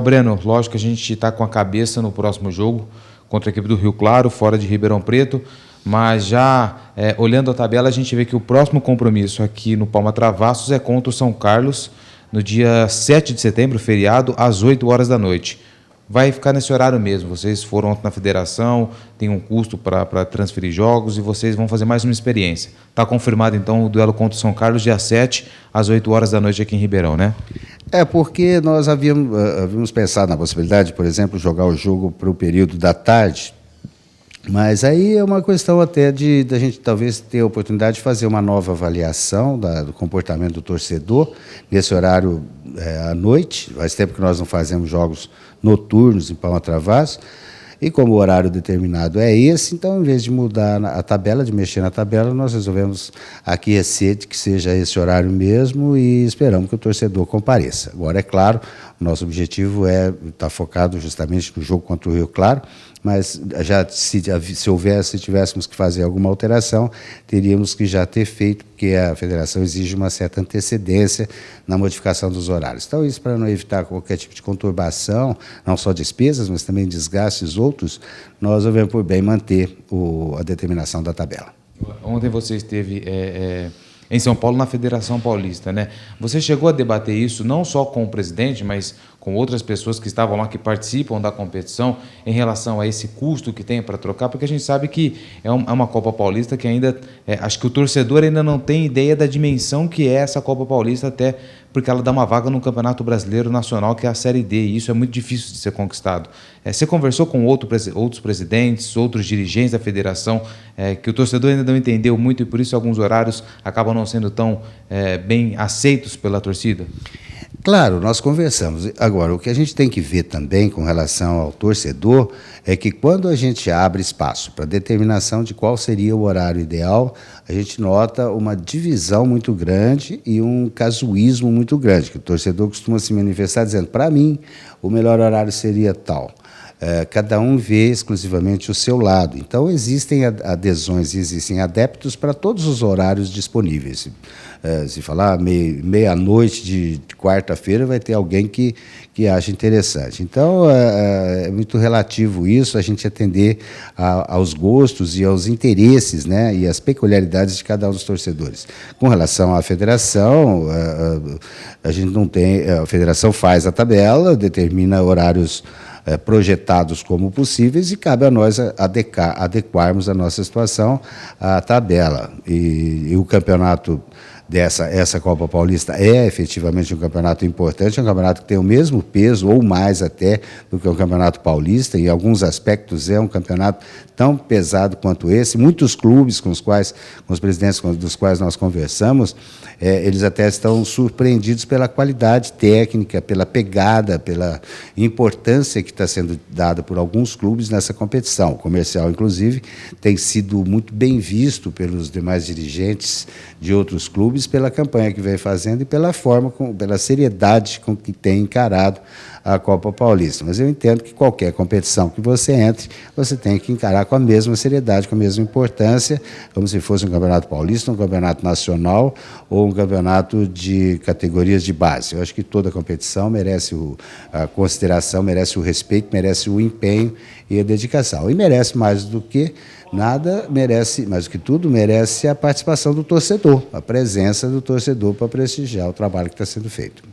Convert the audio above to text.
Breno, lógico que a gente está com a cabeça no próximo jogo contra a equipe do Rio Claro, fora de Ribeirão Preto, mas já olhando a tabela, a gente vê que o próximo compromisso aqui no Palma Travassos é contra o São Carlos, no dia 7 de setembro, feriado, às 8 horas da noite. Vai ficar nesse horário mesmo. Vocês foram ontem na federação, tem um custo para transferir jogos e vocês vão fazer mais uma experiência. Está confirmado, então, o duelo contra o São Carlos, dia 7, às 8 horas da noite aqui em Ribeirão, né? Porque nós havíamos pensado na possibilidade, por exemplo, jogar o jogo para o período da tarde, mas aí é uma questão até da gente talvez ter a oportunidade de fazer uma nova avaliação do comportamento do torcedor nesse horário à noite. Faz tempo que nós não fazemos jogos noturnos em Palma Travassos, e como o horário determinado é esse, então, em vez de mudar a tabela, de mexer na tabela, nós resolvemos aquecer que seja esse horário mesmo e esperamos que o torcedor compareça. Agora, é claro, o nosso objetivo é estar focado justamente no jogo contra o Rio Claro, mas já se tivéssemos que fazer alguma alteração, teríamos que já ter feito, porque a federação exige uma certa antecedência na modificação dos horários. Então, isso para não evitar qualquer tipo de conturbação, não só despesas, mas também desgastes outros, nós devemos por bem manter a determinação da tabela. Ontem você esteve em São Paulo, na Federação Paulista, né? Você chegou a debater isso não só com o presidente, mas com outras pessoas que estavam lá, que participam da competição, em relação a esse custo que tem para trocar, porque a gente sabe que é uma Copa Paulista que ainda, acho que o torcedor ainda não tem ideia da dimensão que é essa Copa Paulista, até porque ela dá uma vaga no Campeonato Brasileiro Nacional, que é a Série D, e isso é muito difícil de ser conquistado. Você conversou com outros presidentes, outros dirigentes da federação, que o torcedor ainda não entendeu muito e por isso alguns horários acabam não sendo tão bem aceitos pela torcida? Claro, nós conversamos. Agora, o que a gente tem que ver também com relação ao torcedor é que quando a gente abre espaço para determinação de qual seria o horário ideal, a gente nota uma divisão muito grande e um casuísmo muito grande, que o torcedor costuma se manifestar dizendo, para mim, o melhor horário seria tal. Cada um vê exclusivamente o seu lado. Então, existem adesões, existem adeptos para todos os horários disponíveis. Se falar meia-noite de quarta-feira, vai ter alguém que acha interessante. Então, é muito relativo isso, a gente atender aos gostos e aos interesses, né, e às peculiaridades de cada um dos torcedores. Com relação à federação, a gente não tem... A federação faz a tabela, determina horários projetados como possíveis e cabe a nós adequarmos a nossa situação à tabela. E o campeonato essa Copa Paulista é efetivamente um campeonato importante, é um campeonato que tem o mesmo peso, ou mais até, do que o Campeonato Paulista, em alguns aspectos é um campeonato tão pesado quanto esse. Muitos clubes com os presidentes dos quais nós conversamos, eles até estão surpreendidos pela qualidade técnica, pela pegada, pela importância que está sendo dada por alguns clubes nessa competição. O Comercial, inclusive, tem sido muito bem visto pelos demais dirigentes de outros clubes, pela campanha que vem fazendo e pela pela seriedade com que tem encarado a Copa Paulista. Mas eu entendo que qualquer competição que você entre, você tem que encarar com a mesma seriedade, com a mesma importância, como se fosse um campeonato paulista, um campeonato nacional ou um campeonato de categorias de base. Eu acho que toda competição merece a consideração, merece o respeito, merece o empenho e a dedicação. E merece mais do que nada, merece, mais do que tudo, merece a participação do torcedor, a presença do torcedor para prestigiar o trabalho que está sendo feito.